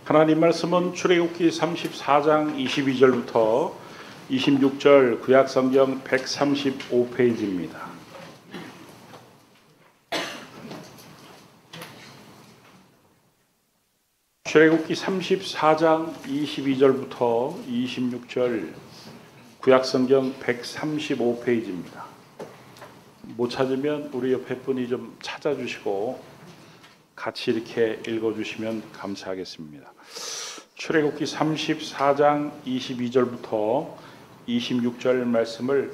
하나님 말씀은 출애굽기 34장 22절부터 26절 구약성경 135페이지입니다. 출애굽기 34장 22절부터 26절 구약성경 135페이지입니다. 못 찾으면 우리 옆에 분이 좀 찾아주시고 같이 이렇게 읽어주시면 감사하겠습니다. 출애굽기 34장 22절부터 26절 말씀을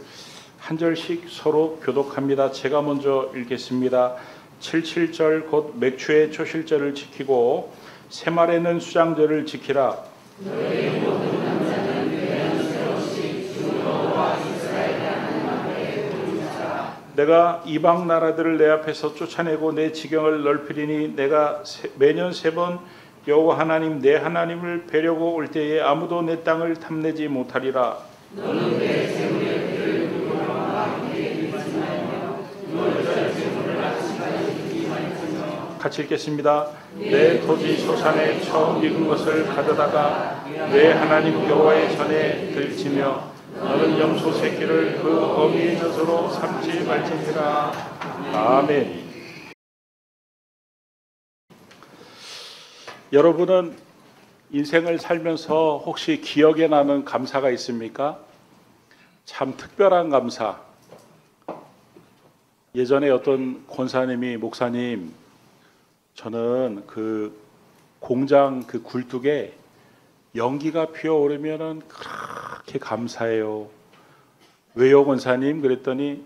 한 절씩 서로 교독합니다. 제가 먼저 읽겠습니다. 77절 곧 맥추의 초실절을 지키고 새말에는 수장절을 지키라. 너희 모든 남자는 매년 새 옷이 주 여호와 이스라엘 하나님 앞에 보이리라. 내가 이방 나라들을 내 앞에서 쫓아내고 내 지경을 넓히리니 내가 매년 세 번 여호와 하나님 내 하나님을 뵈려고 올 때에 아무도 내 땅을 탐내지 못하리라. 너는 내 재물의 피를 누구와 함께 잃지 말며 너의 재물을 아침까지 주지 말지며. 같이 읽겠습니다. 내 토지 소산에 처음 익은 것을 가져다가 내 하나님 여호와의 전에 들치며 너는 염소 새끼를 그 어미의 젖으로 삼지 말지니라. 아멘. 여러분은 인생을 살면서 혹시 기억에 나는 감사가 있습니까? 참 특별한 감사. 예전에 어떤 권사님이 목사님, 저는 그 공장 그 굴뚝에 연기가 피어오르면은 그렇게 감사해요. 왜요, 권사님? 그랬더니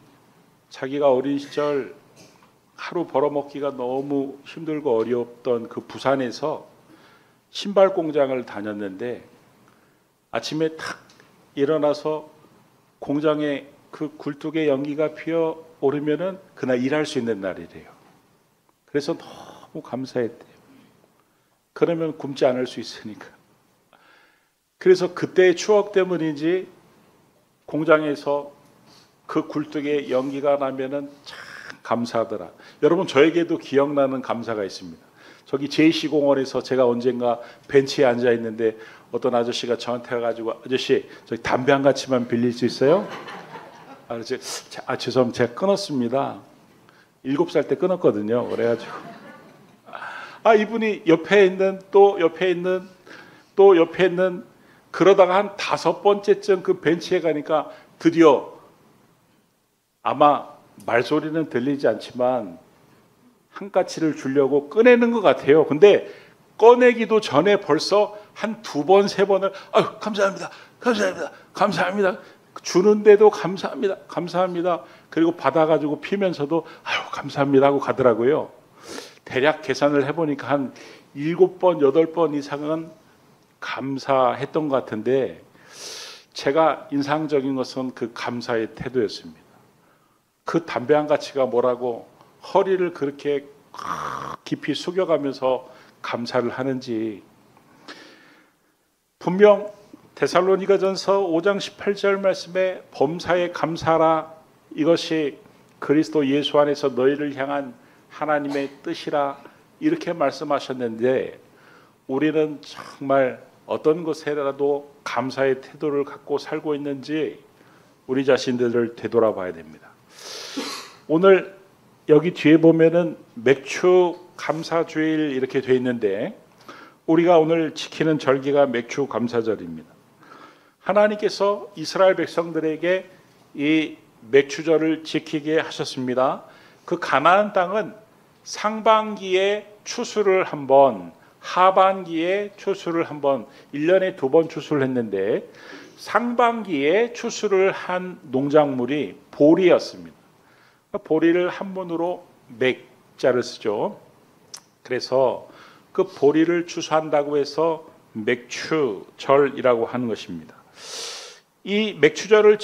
자기가 어린 시절 하루 벌어먹기가 너무 힘들고 어려웠던 그 부산에서 신발 공장을 다녔는데 아침에 탁 일어나서 공장에 그 굴뚝에 연기가 피어오르면은 그날 일할 수 있는 날이래요. 그래서 너무 감사했대요. 그러면 굶지 않을 수 있으니까. 그래서 그때의 추억 때문인지 공장에서 그 굴뚝에 연기가 나면은 참 감사하더라. 여러분, 저에게도 기억나는 감사가 있습니다. 저기 JC공원에서 제가 언젠가 벤치에 앉아 있는데 어떤 아저씨가 저한테 와가지고 아저씨 저기 담배 한 가치만 빌릴 수 있어요? 죄송합니다. 제가 끊었습니다. 7살 때 끊었거든요. 그래가지고 이분이 옆에 있는 또 옆에 있는 그러다가 한 5번째쯤 그 벤치에 가니까 드디어 아마 말소리는 들리지 않지만 한 가치를 주려고 꺼내는 것 같아요. 근데 꺼내기도 전에 벌써 한 2번, 3번을 감사합니다. 주는데도 감사합니다. 그리고 받아가지고 피면서도 감사합니다 하고 가더라고요. 대략 계산을 해보니까 한 7번, 8번 이상은 감사했던 것 같은데 제가 인상적인 것은 그 감사의 태도였습니다. 그 담배 한 가치가 뭐라고 허리를 그렇게 깊이 숙여가면서 감사를 하는지. 분명 데살로니가전서 5장 18절 말씀에 범사에 감사하라. 이것이 그리스도 예수 안에서 너희를 향한 하나님의 뜻이라 이렇게 말씀하셨는데 우리는 정말 어떤 것에라도 감사의 태도를 갖고 살고 있는지 우리 자신들을 되돌아봐야 됩니다. 오늘 여기 뒤에 보면은 맥추 감사주일 이렇게 돼 있는데 우리가 오늘 지키는 절기가 맥추 감사절입니다. 하나님께서 이스라엘 백성들에게 이 맥추절을 지키게 하셨습니다. 그 가나안 땅은 상반기에 추수를 한 번, 하반기에 추수를 한 번, 1년에 2번 추수를 했는데 상반기에 추수를 한 농작물이 보리였습니다. 보리를 한문으로 맥자를 쓰죠. 그래서 그 보리를 추수한다고 해서 맥추절이라고 하는 것입니다. 이 맥추절을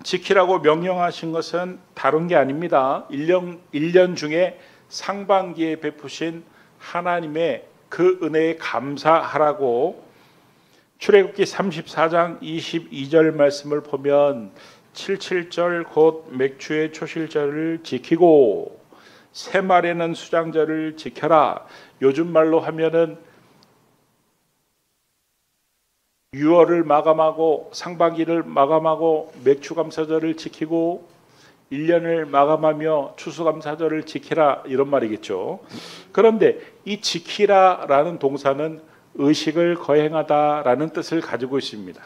지키라고 명령하신 것은 다른 게 아닙니다. 1년 중에 상반기에 베푸신 하나님의 그 은혜에 감사하라고 출애굽기 34장 22절 말씀을 보면 77절 곧 맥추의 초실절을 지키고 새말에는 수장절을 지켜라. 요즘 말로 하면은 6월을 마감하고 상반기를 마감하고 맥추감사절을 지키고 1년을 마감하며 추수감사절을 지키라 이런 말이겠죠. 그런데 이 지키라라는 동사는 의식을 거행하다라는 뜻을 가지고 있습니다.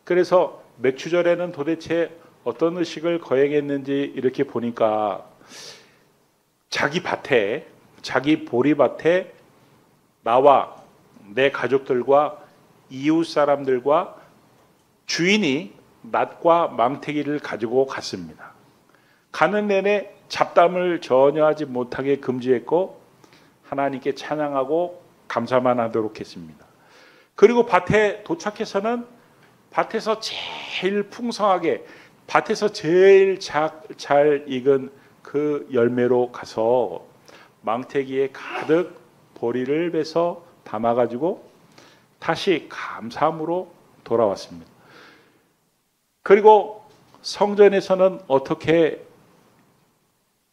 그래서 맥추절에는 도대체 어떤 의식을 거행했는지 이렇게 보니까 자기 밭에, 자기 보리밭에 나와 내 가족들과 이웃 사람들과 주인이 낫과 망태기를 가지고 갔습니다. 가는 내내 잡담을 전혀 하지 못하게 금지했고 하나님께 찬양하고 감사만 하도록 했습니다. 그리고 밭에 도착해서는 밭에서 제일 풍성하게, 밭에서 제일 잘 익은 그 열매로 가서 망태기에 가득 보리를 베서 담아가지고 다시 감사함으로 돌아왔습니다. 그리고 성전에서는 어떻게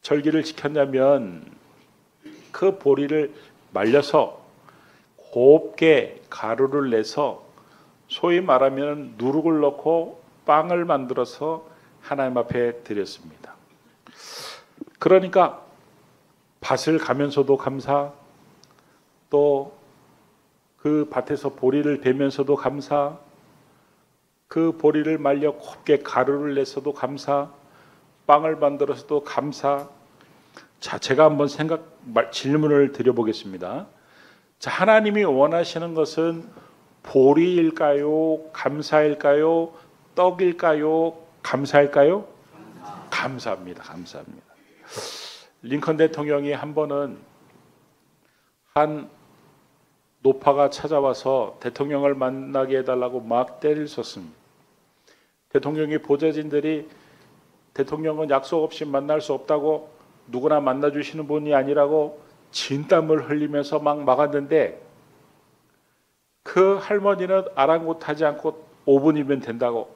절기를 지켰냐면 그 보리를 말려서 곱게 가루를 내서 소위 말하면 누룩을 넣고 빵을 만들어서 하나님 앞에 드렸습니다. 그러니까 밭을 가면서도 감사, 또 그 밭에서 보리를 베면서도 감사, 그 보리를 말려 곱게 가루를 내서도 감사, 빵을 만들어서도 감사. 자, 제가 한번 질문을 드려보겠습니다. 자, 하나님이 원하시는 것은 보리일까요? 감사일까요? 떡일까요? 감사일까요? 감사합니다. 감사합니다. 링컨 대통령이 한 번은 한 노파가 찾아와서 대통령을 만나게 해달라고 막 때를 썼습니다. 대통령의 보좌진들이 대통령은 약속 없이 만날 수 없다고, 누구나 만나주시는 분이 아니라고 진땀을 흘리면서 막 막았는데 그 할머니는 아랑곳하지 않고 5분이면 된다고,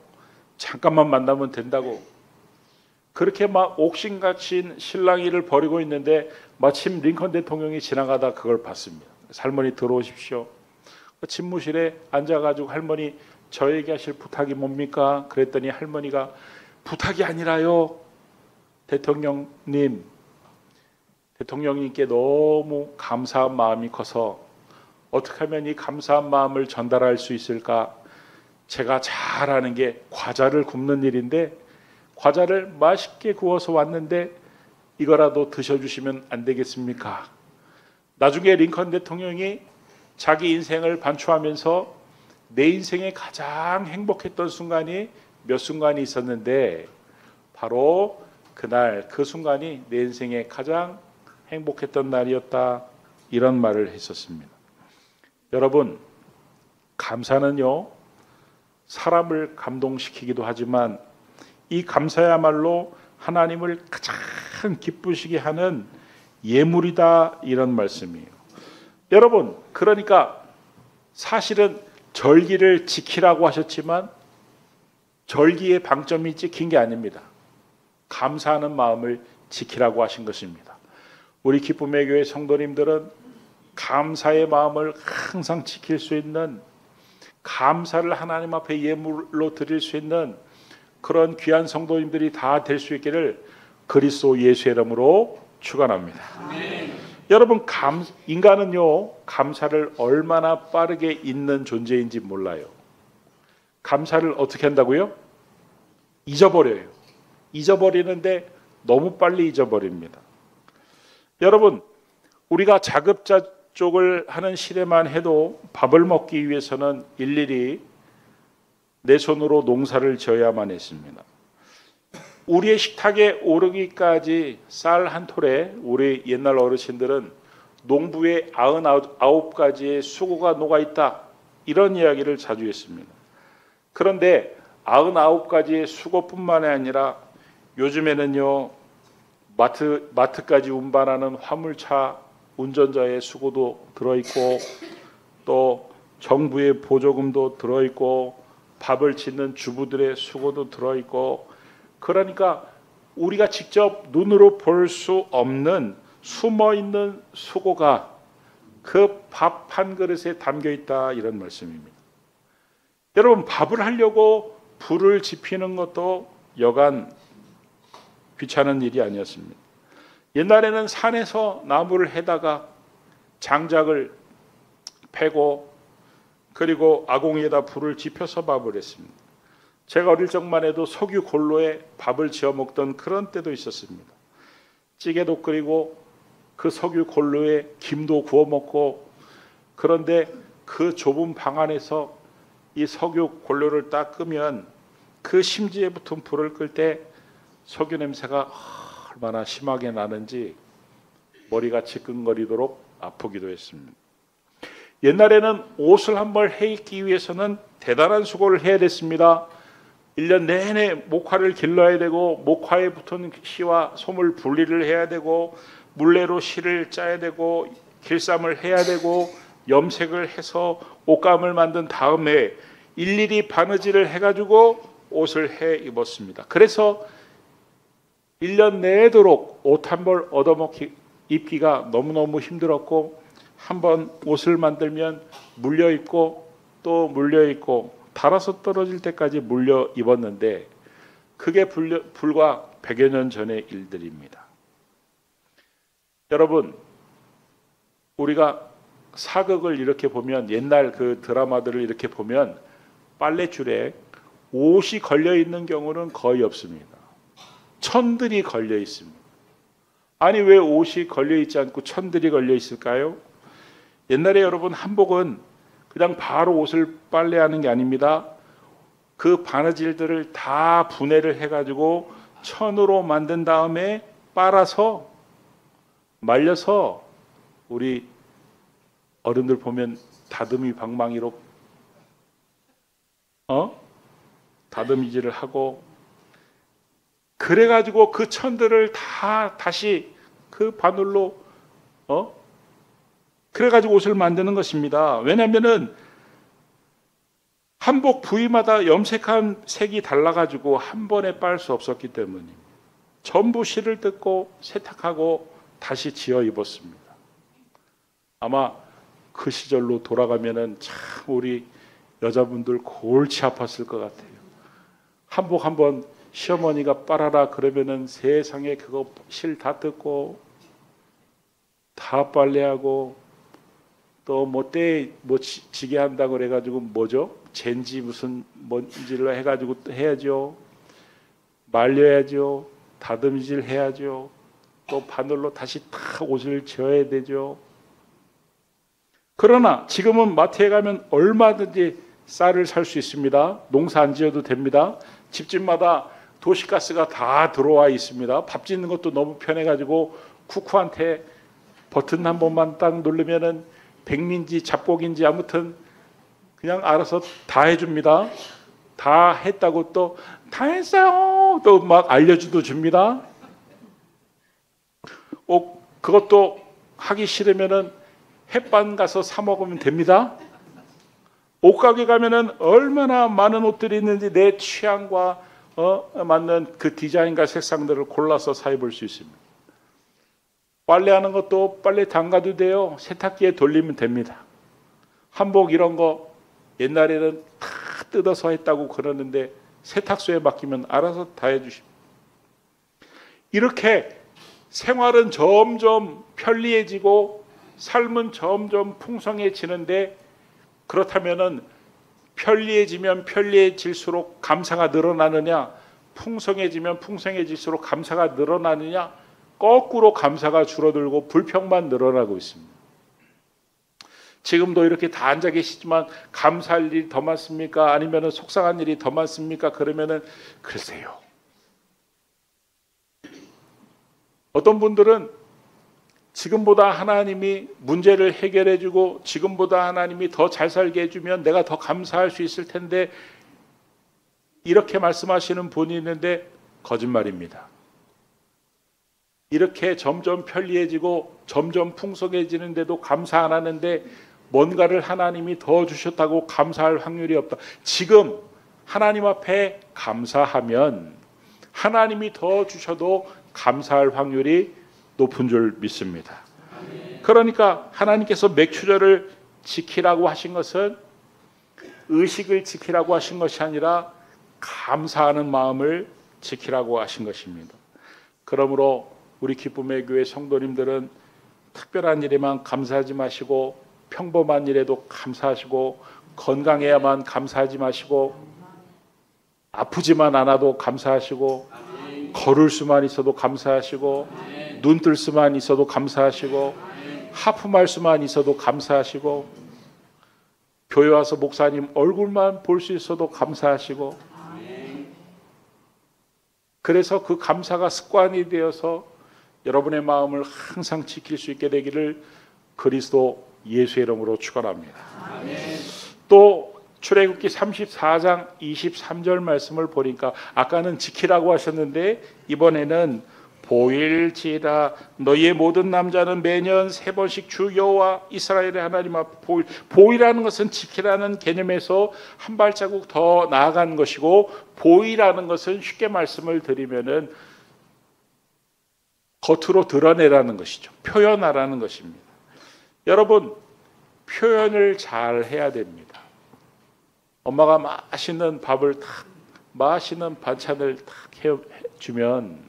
잠깐만 만나면 된다고, 그렇게 막 옥신각신 실랑이를 벌이고 있는데 마침 링컨 대통령이 지나가다 그걸 봤습니다. 할머니 들어오십시오. 집무실에 앉아가지고 할머니 저에게 하실 부탁이 뭡니까? 그랬더니 할머니가 부탁이 아니라요. 대통령님께 너무 감사한 마음이 커서 어떻게 하면 이 감사한 마음을 전달할 수 있을까? 제가 잘 아는 게 과자를 굽는 일인데 과자를 맛있게 구워서 왔는데 이거라도 드셔주시면 안 되겠습니까? 나중에 링컨 대통령이 자기 인생을 반추하면서 내 인생에 가장 행복했던 순간이 몇 순간이 있었는데 바로 그날 그 순간이 내 인생에 가장 행복했던 날이었다, 이런 말을 했었습니다. 여러분, 감사는요 사람을 감동시키기도 하지만 이 감사야말로 하나님을 가장 기쁘시게 하는 예물이다, 이런 말씀이에요. 여러분, 그러니까 사실은 절기를 지키라고 하셨지만 절기의 방점이 찍힌 게 아닙니다. 감사하는 마음을 지키라고 하신 것입니다. 우리 기쁨의 교회 성도님들은 감사의 마음을 항상 지킬 수 있는, 감사를 하나님 앞에 예물로 드릴 수 있는 그런 귀한 성도님들이 다 될 수 있기를 그리스도 예수의 이름으로 축원합니다. 여러분, 인간은요 감사를 얼마나 빠르게 잊는 존재인지 몰라요. 감사를 어떻게 한다고요? 잊어버려요. 잊어버리는데 너무 빨리 잊어버립니다. 여러분, 우리가 자급자족을 하는 시대만 해도 밥을 먹기 위해서는 일일이 내 손으로 농사를 지어야만 했습니다. 우리의 식탁에 오르기까지 쌀 한 톨에 우리 옛날 어르신들은 농부의 99가지의 수고가 녹아있다, 이런 이야기를 자주 했습니다. 그런데 99가지의 수고뿐만이 아니라 요즘에는요 마트까지 운반하는 화물차 운전자의 수고도 들어있고 또 정부의 보조금도 들어있고 밥을 짓는 주부들의 수고도 들어있고, 그러니까 우리가 직접 눈으로 볼 수 없는 숨어있는 수고가 그 밥 한 그릇에 담겨있다, 이런 말씀입니다. 여러분, 밥을 하려고 불을 지피는 것도 여간 귀찮은 일이 아니었습니다. 옛날에는 산에서 나무를 해다가 장작을 패고 그리고 아궁이에다 불을 지펴서 밥을 했습니다. 제가 어릴 적만 해도 석유 골로에 밥을 지어 먹던 그런 때도 있었습니다. 찌개도 끓이고 그 석유 골로에 김도 구워 먹고, 그런데 그 좁은 방 안에서 이 석유 골로를 딱 끄면 그 심지에 붙은 불을 끌 때 석유 냄새가 얼마나 심하게 나는지 머리가 지끈거리도록 아프기도 했습니다. 옛날에는 옷을 한 벌 해 입기 위해서는 대단한 수고를 해야 됐습니다. 1년 내내 목화를 길러야 되고 목화에 붙은 씨와 솜을 분리를 해야 되고 물레로 실을 짜야 되고 길쌈을 해야 되고 염색을 해서 옷감을 만든 다음에 일일이 바느질을 해가지고 옷을 해 입었습니다. 그래서 1년 내도록 옷 한 벌 얻어먹기 입기가 너무너무 힘들었고, 한번 옷을 만들면 물려 입고 또 물려 입고 닳아서 떨어질 때까지 물려 입었는데, 그게 불과 100여 년 전의 일들입니다. 여러분, 우리가 사극을 이렇게 보면, 옛날 그 드라마들을 이렇게 보면 빨랫줄에 옷이 걸려 있는 경우는 거의 없습니다. 천들이 걸려 있습니다. 아니, 왜 옷이 걸려 있지 않고 천들이 걸려 있을까요? 옛날에 여러분, 한복은 그냥 바로 옷을 빨래하는 게 아닙니다. 그 바느질들을 다 분해를 해가지고 천으로 만든 다음에 빨아서 말려서, 우리 어른들 보면 다듬이 방망이로 다듬이질을 하고, 그래가지고 그 천들을 다 다시 그 바늘로 그래가지고 옷을 만드는 것입니다. 왜냐하면은 한복 부위마다 염색한 색이 달라가지고 한 번에 빨 수 없었기 때문입니다. 전부 실을 뜯고 세탁하고 다시 지어 입었습니다. 아마 그 시절로 돌아가면은 참 우리 여자분들 골치 아팠을 것 같아요. 한복 한번 시어머니가 빨아라 그러면은 세상에 그거 실 다 뜯고 다 빨래하고 또 지게 한다고 그래가지고 뭐죠? 젠지 무슨 뭔지를 해가지고 해야죠. 말려야죠. 다듬질 해야죠. 또 바늘로 다시 다 옷을 지어야 되죠. 그러나 지금은 마트에 가면 얼마든지 쌀을 살 수 있습니다. 농사 안 지어도 됩니다. 집집마다 도시가스가 다 들어와 있습니다. 밥 짓는 것도 너무 편해가지고 쿠쿠한테 버튼 한 번만 딱 누르면은 백민지 잡곡인지 아무튼 그냥 알아서 다 해줍니다. 다 했다고 또 다 했어요. 또 막 알려주도 줍니다. 그것도 하기 싫으면은 햇반 가서 사 먹으면 됩니다. 옷가게 가면은 얼마나 많은 옷들이 있는지 내 취향과 맞는 그 디자인과 색상들을 골라서 사 입을 수 있습니다. 빨래하는 것도 빨래 담가도 돼요. 세탁기에 돌리면 됩니다. 한복 이런 거 옛날에는 다 뜯어서 했다고 그러는데 세탁소에 맡기면 알아서 다 해주십니다. 이렇게 생활은 점점 편리해지고 삶은 점점 풍성해지는데, 그렇다면은 편리해지면 편리해질수록 감사가 늘어나느냐, 풍성해지면 풍성해질수록 감사가 늘어나느냐, 거꾸로 감사가 줄어들고 불평만 늘어나고 있습니다. 지금도 이렇게 다 앉아 계시지만 감사할 일이 더 많습니까? 아니면 속상한 일이 더 많습니까? 그러면은 글쎄요. 어떤 분들은 지금보다 하나님이 문제를 해결해 주고 지금보다 하나님이 더 잘 살게 해주면 내가 더 감사할 수 있을 텐데, 이렇게 말씀하시는 분이 있는데 거짓말입니다. 이렇게 점점 편리해지고 점점 풍성해지는데도 감사 안 하는데 뭔가를 하나님이 더 주셨다고 감사할 확률이 없다. 지금 하나님 앞에 감사하면 하나님이 더 주셔도 감사할 확률이 높은 줄 믿습니다. 그러니까 하나님께서 맥추절을 지키라고 하신 것은 의식을 지키라고 하신 것이 아니라 감사하는 마음을 지키라고 하신 것입니다. 그러므로 우리 기쁨의 교회 성도님들은 특별한 일에만 감사하지 마시고 평범한 일에도 감사하시고 건강해야만 감사하지 마시고 아프지만 않아도 감사하시고 걸을 수만 있어도 감사하시고 눈 뜰 수만 있어도 감사하시고 하품할 수만 있어도 감사하시고 교회 와서 목사님 얼굴만 볼 수 있어도 감사하시고 그래서 그 감사가 습관이 되어서 여러분의 마음을 항상 지킬 수 있게 되기를 그리스도 예수의 이름으로 축원합니다. 또 출애굽기 34장 23절 말씀을 보니까 아까는 지키라고 하셨는데 이번에는 보일지라 너희의 모든 남자는 매년 3번씩 주 여호와 이스라엘의 하나님 앞 보이라는 것은 지키라는 개념에서 한 발자국 더 나아간 것이고 보이라는 것은 쉽게 말씀을 드리면은 겉으로 드러내라는 것이죠. 표현하라는 것입니다. 여러분 표현을 잘 해야 됩니다. 엄마가 맛있는 밥을 탁 맛있는 반찬을 탁 해주면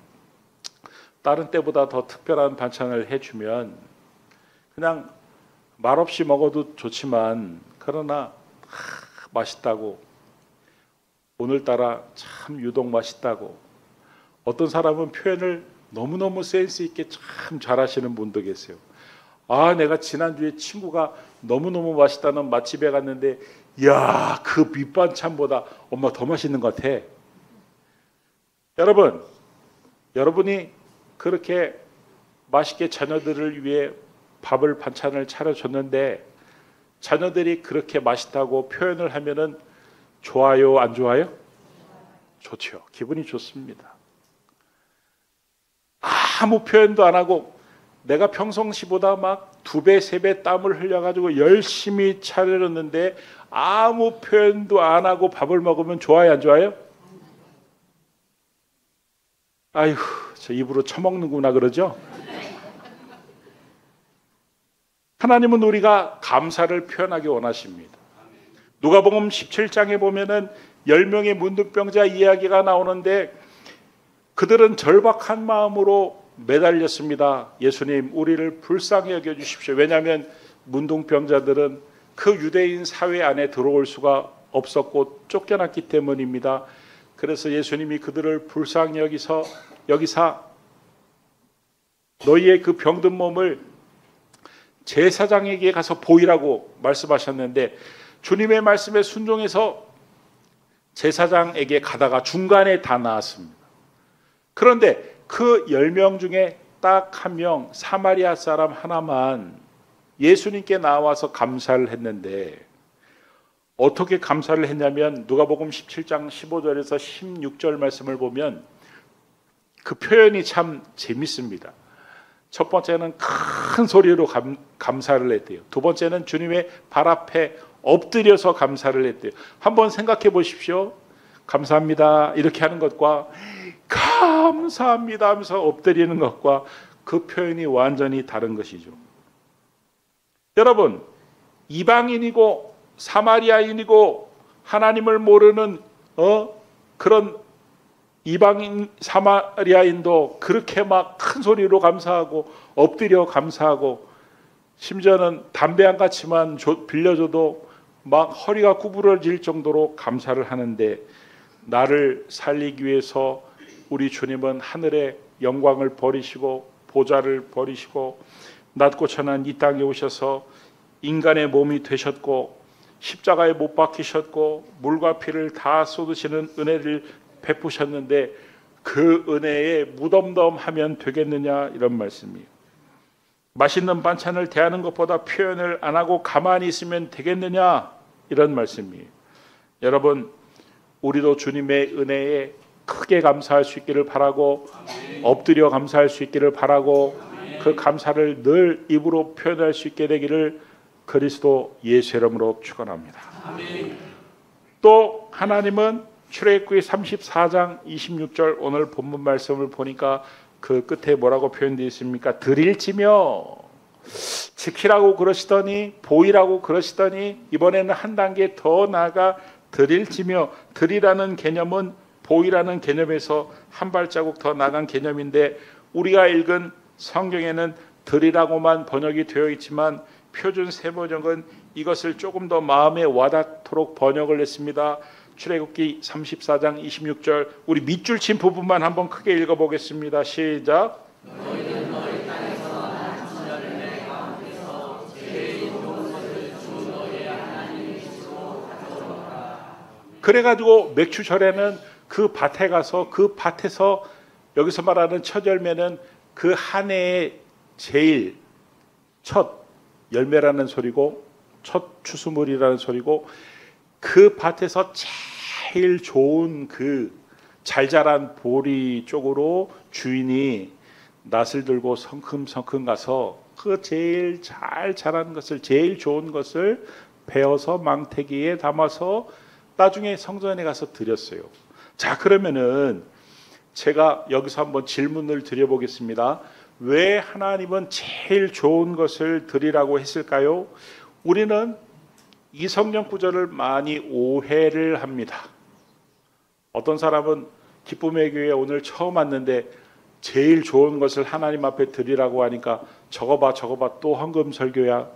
다른 때보다 더 특별한 반찬을 해주면 그냥 말없이 먹어도 좋지만 그러나 맛있다고 오늘따라 참 유독 맛있다고 어떤 사람은 표현을 너무너무 센스 있게 참 잘하시는 분도 계세요. 아 내가 지난주에 친구가 너무너무 맛있다는 맛집에 갔는데 야 그 밑반찬보다 엄마 더 맛있는 것 같아. 여러분이 그렇게 맛있게 자녀들을 위해 밥을 반찬을 차려줬는데 자녀들이 그렇게 맛있다고 표현을 하면은 좋아요 안 좋아요? 좋죠. 기분이 좋습니다. 아무 표현도 안 하고 내가 평상시보다 막 2배, 3배 땀을 흘려가지고 열심히 차려줬는데 아무 표현도 안 하고 밥을 먹으면 좋아요 안 좋아요? 아이고 저 입으로 처먹는구나 그러죠? 하나님은 우리가 감사를 표현하기 원하십니다. 누가복음 17장에 보면은 10명의 문둥병자 이야기가 나오는데 그들은 절박한 마음으로 매달렸습니다. 예수님 우리를 불쌍히 여겨주십시오. 왜냐하면 문둥병자들은 그 유대인 사회 안에 들어올 수가 없었고 쫓겨났기 때문입니다. 그래서 예수님이 그들을 불쌍히 여기사 너희의 그 병든 몸을 제사장에게 가서 보이라고 말씀하셨는데 주님의 말씀에 순종해서 제사장에게 가다가 중간에 다 나았습니다. 그런데 그 10명 중에 딱 1명 사마리아 사람 하나만 예수님께 나와서 감사를 했는데 어떻게 감사를 했냐면 누가복음 17장 15절에서 16절 말씀을 보면 그 표현이 참 재밌습니다. 첫 번째는 큰 소리로 감사를 했대요. 두 번째는 주님의 발 앞에 엎드려서 감사를 했대요. 한번 생각해 보십시오. 감사합니다 이렇게 하는 것과 감사합니다 하면서 엎드리는 것과 그 표현이 완전히 다른 것이죠. 여러분 이방인이고 사마리아인이고 하나님을 모르는 그런 이방인 사마리아인도 그렇게 막 큰 소리로 감사하고 엎드려 감사하고 심지어는 담배 한 가치만 빌려줘도 막 허리가 구부러질 정도로 감사를 하는데 나를 살리기 위해서 우리 주님은 하늘의 영광을 버리시고 보좌를 버리시고 낮고 천한 이 땅에 오셔서 인간의 몸이 되셨고 십자가에 못 박히셨고 물과 피를 다 쏟으시는 은혜를 베푸셨는데 그 은혜에 무덤덤하면 되겠느냐 이런 말씀이에요. 맛있는 반찬을 대하는 것보다 표현을 안 하고 가만히 있으면 되겠느냐 이런 말씀이에요. 여러분 우리도 주님의 은혜에 크게 감사할 수 있기를 바라고 엎드려 감사할 수 있기를 바라고 그 감사를 늘 입으로 표현할 수 있게 되기를 그리스도 예수 이름으로 축원합니다. 또 하나님은 출애굽기 34장 26절 오늘 본문 말씀을 보니까 그 끝에 뭐라고 표현되어 있습니까? 드릴지며 지키라고 그러시더니 보이라고 그러시더니 이번에는 한 단계 더 나아가 드릴지며, 드리라는 개념은 보이라는 개념에서 한 발자국 더 나간 개념인데, 우리가 읽은 성경에는 드리라고만 번역이 되어 있지만 표준 세번역은 이것을 조금 더 마음에 와닿도록 번역을 했습니다. 출애굽기 34장 26절, 우리 밑줄 친 부분만 한번 크게 읽어보겠습니다. 시작. 너희는 너희 땅에서 난 열매 가운데서 제일 좋은 것을 주 너희의 하나님 이시로 가져오라. 그래가지고 맥주절에는 그 밭에 가서 그 밭에서, 여기서 말하는 첫 열매는 그 한 해의 제일 첫 열매라는 소리고 첫 추수물이라는 소리고, 그 밭에서 제일 좋은 그 잘 자란 보리 쪽으로 주인이 낫을 들고 성큼성큼 가서 그 제일 잘 자란 것을, 제일 좋은 것을 베어서 망태기에 담아서 나중에 성전에 가서 드렸어요. 자, 그러면은 제가 여기서 한번 질문을 드려보겠습니다. 왜 하나님은 제일 좋은 것을 드리라고 했을까요? 우리는 이 성경 구절을 많이 오해를 합니다. 어떤 사람은 기쁨의 교회에 오늘 처음 왔는데 제일 좋은 것을 하나님 앞에 드리라고 하니까 저거 봐 또 헌금 설교야.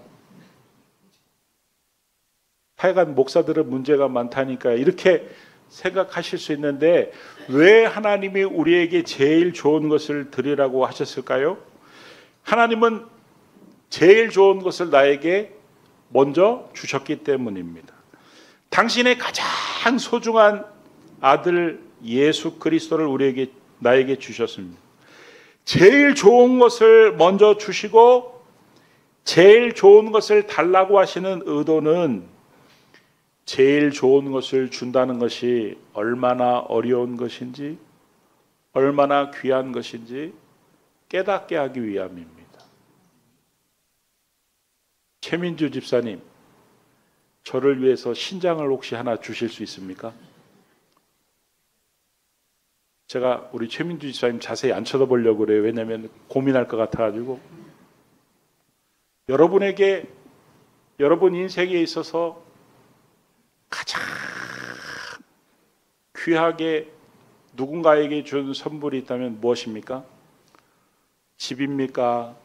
하여간 목사들은 문제가 많다니까, 이렇게 생각하실 수 있는데, 왜 하나님이 우리에게 제일 좋은 것을 드리라고 하셨을까요? 하나님은 제일 좋은 것을 나에게 먼저 주셨기 때문입니다. 당신의 가장 소중한 아들 예수 그리스도를 나에게 주셨습니다. 제일 좋은 것을 먼저 주시고 제일 좋은 것을 달라고 하시는 의도는, 제일 좋은 것을 준다는 것이 얼마나 어려운 것인지, 얼마나 귀한 것인지 깨닫게 하기 위함입니다. 최민주 집사님, 저를 위해서 신장을 혹시 하나 주실 수 있습니까? 제가 우리 최민주 집사님 자세히 안 쳐다보려고 그래요. 왜냐하면 고민할 것 같아가지고. 여러분에게, 여러분 인생에 있어서 가장 귀하게 누군가에게 준 선물이 있다면 무엇입니까? 집입니까?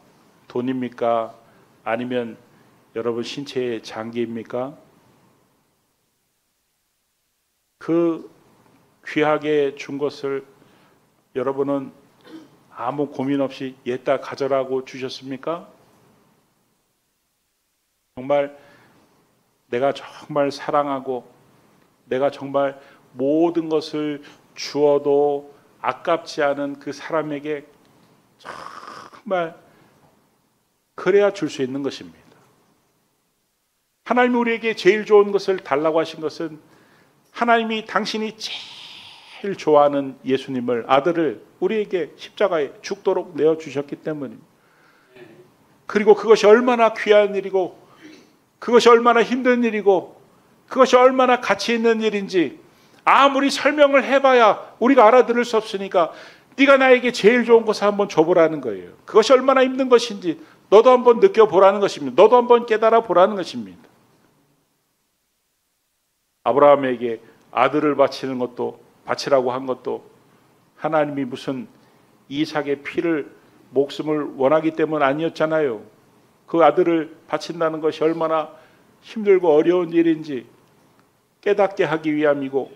돈입니까? 아니면 여러분 신체의 장기입니까? 그 귀하게 준 것을 여러분은 아무 고민 없이 얘다 가져라고 주셨습니까? 정말 내가 정말 사랑하고 내가 정말 모든 것을 주어도 아깝지 않은 그 사람에게 정말 그래야 줄 수 있는 것입니다. 하나님이 우리에게 제일 좋은 것을 달라고 하신 것은, 하나님이 당신이 제일 좋아하는 예수님을, 아들을 우리에게 십자가에 죽도록 내어주셨기 때문입니다. 그리고 그것이 얼마나 귀한 일이고, 그것이 얼마나 힘든 일이고, 그것이 얼마나 가치 있는 일인지 아무리 설명을 해봐야 우리가 알아들을 수 없으니까, 네가 나에게 제일 좋은 것을 한번 줘보라는 거예요. 그것이 얼마나 힘든 것인지 너도 한번 느껴보라는 것입니다. 너도 한번 깨달아 보라는 것입니다. 아브라함에게 아들을 바치라고 한 것도 하나님이 무슨 이삭의 목숨을 원하기 때문 아니었잖아요. 그 아들을 바친다는 것이 얼마나 힘들고 어려운 일인지 깨닫게 하기 위함이고,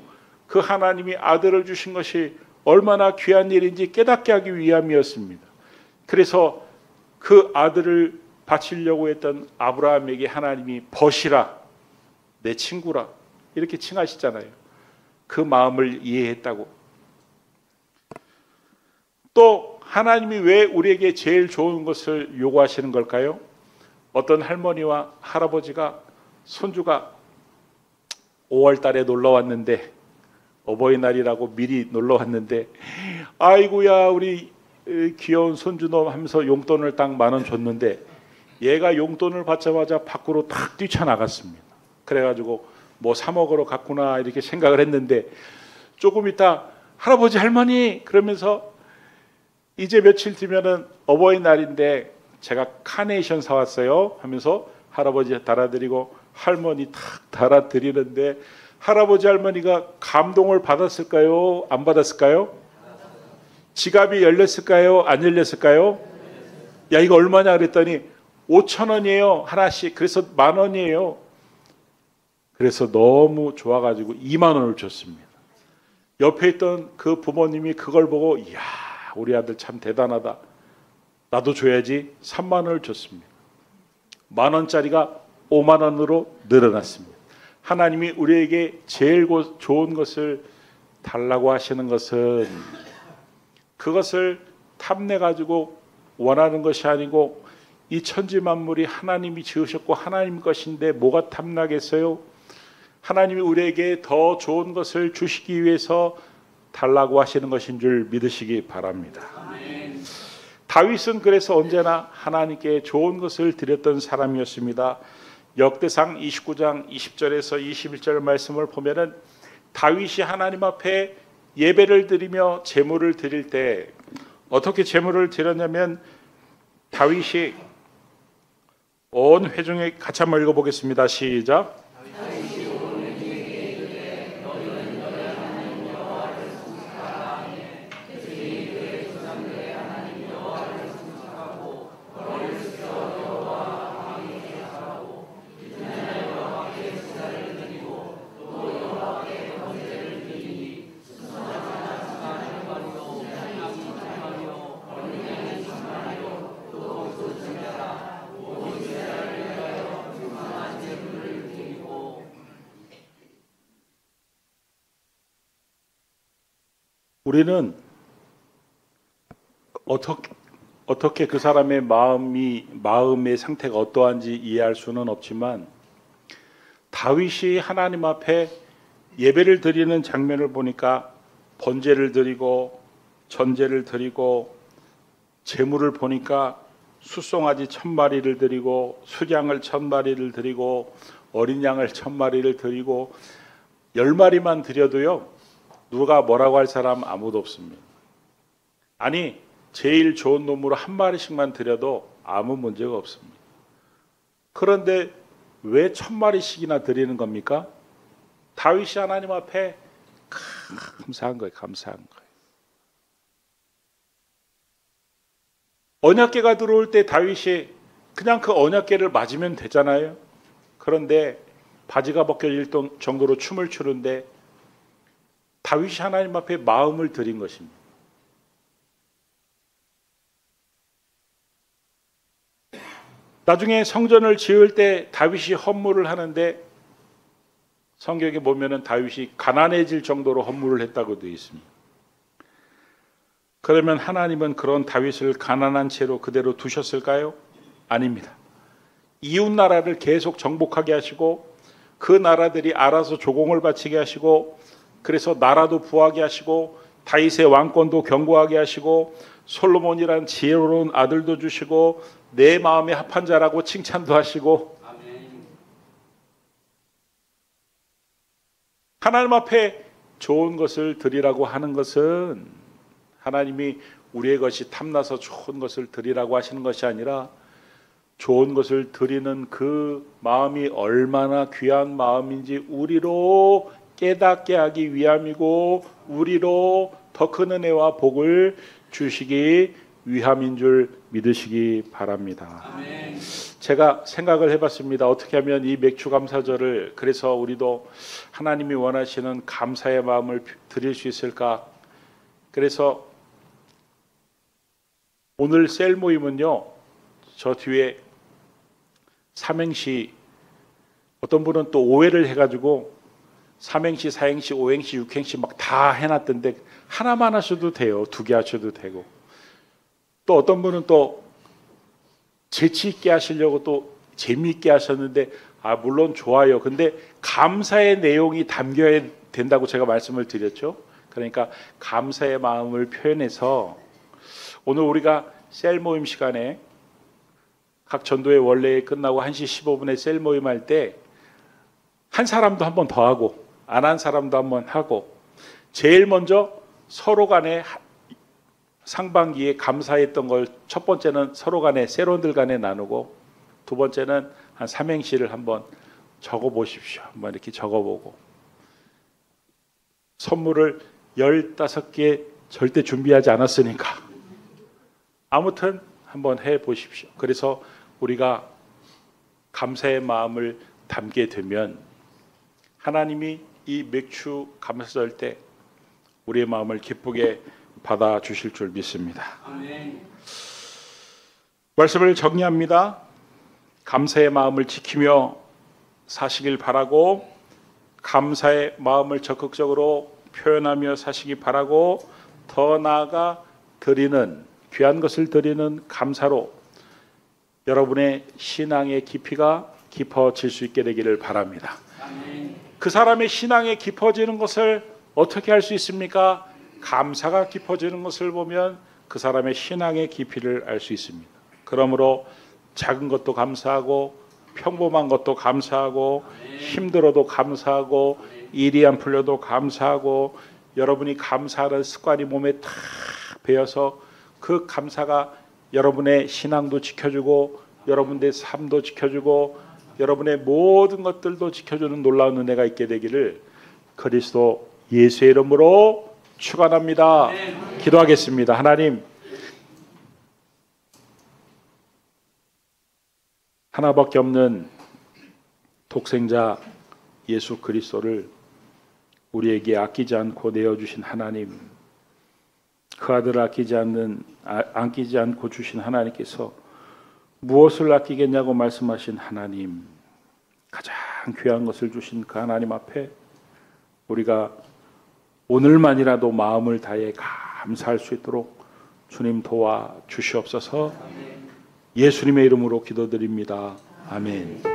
그 하나님이 아들을 주신 것이 얼마나 귀한 일인지 깨닫게 하기 위함이었습니다. 그래서 그 아들을 바치려고 했던 아브라함에게 하나님이 벗이라, 내 친구라 이렇게 칭하시잖아요. 그 마음을 이해했다고. 또 하나님이 왜 우리에게 제일 좋은 것을 요구하시는 걸까요? 어떤 할머니와 할아버지가 손주가 5월 달에 놀러 왔는데, 어버이날이라고 미리 놀러 왔는데, 아이고야 우리 귀여운 손주놈 하면서 용돈을 딱 10,000원 줬는데, 얘가 용돈을 받자마자 밖으로 탁 뛰쳐나갔습니다. 그래가지고 뭐 사 먹으러 갔구나 이렇게 생각을 했는데, 조금 있다 할아버지 할머니 그러면서 이제 며칠 뒤면은 어버이날인데 제가 카네이션 사왔어요 하면서 할아버지 달아드리고 할머니 탁 달아드리는데 할아버지 할머니가 감동을 받았을까요? 안 받았을까요? 지갑이 열렸을까요? 안 열렸을까요? 야, 이거 얼마냐 그랬더니 5,000원이에요 하나씩. 그래서 10,000원이에요. 그래서 너무 좋아가지고 20,000원을 줬습니다. 옆에 있던 그 부모님이 그걸 보고 이야, 우리 아들 참 대단하다, 나도 줘야지. 30,000원을 줬습니다. 10,000원짜리가 50,000원으로 늘어났습니다. 하나님이 우리에게 제일 좋은 것을 달라고 하시는 것은 그것을 탐내가지고 원하는 것이 아니고 이 천지 만물이 하나님이 지으셨고 하나님 것인데 뭐가 탐나겠어요? 하나님이 우리에게 더 좋은 것을 주시기 위해서 달라고 하시는 것인 줄 믿으시기 바랍니다. 아멘. 다윗은 그래서 언제나 하나님께 좋은 것을 드렸던 사람이었습니다. 역대상 29장 20절에서 21절 말씀을 보면은 다윗이 하나님 앞에 예배를 드리며 제물을 드릴 때 어떻게 제물을 드렸냐면 다윗이 온 회중에 같이 한번 읽어보겠습니다. 시작. 우리는 어떻게 그 사람의 마음의 상태가 어떠한지 이해할 수는 없지만 다윗이 하나님 앞에 예배를 드리는 장면을 보니까 번제를 드리고 전제를 드리고 제물을 보니까 숫송아지 1,000마리를 드리고 수양을 1,000마리를 드리고 어린 양을 1,000마리를 드리고 10마리만 드려도요 누가 뭐라고 할 사람 아무도 없습니다. 아니 제일 좋은 놈으로 1마리씩만 드려도 아무 문제가 없습니다. 그런데 왜 1,000마리씩이나 드리는 겁니까? 다윗이 하나님 앞에 감사한 거예요. 감사한 거예요. 언약궤가 들어올 때 다윗이 그냥 그 언약궤를 맞으면 되잖아요. 그런데 바지가 벗겨질 정도로 춤을 추는데 다윗이 하나님 앞에 마음을 드린 것입니다. 나중에 성전을 지을 때 다윗이 헌물을 하는데 성경에 보면은 다윗이 가난해질 정도로 헌물을 했다고 되어 있습니다. 그러면 하나님은 그런 다윗을 가난한 채로 그대로 두셨을까요? 아닙니다. 이웃 나라를 계속 정복하게 하시고 그 나라들이 알아서 조공을 바치게 하시고 그래서 나라도 부하게 하시고 다윗의 왕권도 견고하게 하시고 솔로몬이란 지혜로운 아들도 주시고 내 마음에 합한 자라고 칭찬도 하시고 하나님 앞에 좋은 것을 드리라고 하는 것은 하나님이 우리의 것이 탐나서 좋은 것을 드리라고 하시는 것이 아니라 좋은 것을 드리는 그 마음이 얼마나 귀한 마음인지 우리로 깨닫게 하기 위함이고 우리로 더 큰 은혜와 복을 주시기 위함인 줄 믿으시기 바랍니다. 아멘. 제가 생각을 해봤습니다. 어떻게 하면 이 맥주감사절을 그래서 우리도 하나님이 원하시는 감사의 마음을 드릴 수 있을까? 그래서 오늘 셀 모임은요. 저 뒤에 삼행시 어떤 분은 또 오해를 해가지고 삼행시, 사행시, 오행시, 육행시 막 다 해놨던데 하나만 하셔도 돼요. 2개 하셔도 되고 또 어떤 분은 또 재치 있게 하시려고 또 재미있게 하셨는데 물론 좋아요. 근데 감사의 내용이 담겨야 된다고 제가 말씀을 드렸죠. 그러니까 감사의 마음을 표현해서 오늘 우리가 셀 모임 시간에 각 전도회 원래 끝나고 1시 15분에 셀 모임 할 때 한 사람도 한 번 더 하고 안 한 사람도 한 번 하고 제일 먼저 서로 간에 상반기에 감사했던 걸 첫 번째는 서로 간에 세론들 간에 나누고 두 번째는 한 삼행시를 한번 적어 보십시오. 한번 이렇게 적어 보고 선물을 15개 절대 준비하지 않았으니까 아무튼 한번 해 보십시오. 그래서 우리가 감사의 마음을 담게 되면 하나님이 이 맥주 감사절 때 우리의 마음을 기쁘게 받아 주실 줄 믿습니다. 아멘. 말씀을 정리합니다. 감사의 마음을 지키며 사시길 바라고 감사의 마음을 적극적으로 표현하며 사시기 바라고 더 나아가 드리는 귀한 것을 드리는 감사로 여러분의 신앙의 깊이가 깊어질 수 있게 되기를 바랍니다. 아멘. 그 사람의 신앙이 깊어지는 것을 어떻게 할 수 있습니까? 감사가 깊어지는 것을 보면 그 사람의 신앙의 깊이를 알 수 있습니다. 그러므로 작은 것도 감사하고 평범한 것도 감사하고 힘들어도 감사하고 일이 안 풀려도 감사하고 여러분이 감사하는 습관이 몸에 탁 배어서 그 감사가 여러분의 신앙도 지켜주고 여러분의 삶도 지켜주고 여러분의 모든 것들도 지켜주는 놀라운 은혜가 있게 되기를 그리스도 예수의 이름으로 축원합니다. 기도하겠습니다. 하나님, 하나밖에 없는 독생자 예수 그리스도를 우리에게 아끼지 않고 내어주신 하나님, 그 아들을 아끼지 않고 주신 하나님께서 무엇을 아끼겠냐고 말씀하신 하나님, 가장 귀한 것을 주신 그 하나님 앞에 우리가 오늘만이라도 마음을 다해 감사할 수 있도록 주님 도와 주시옵소서. 예수님의 이름으로 기도드립니다. 아멘.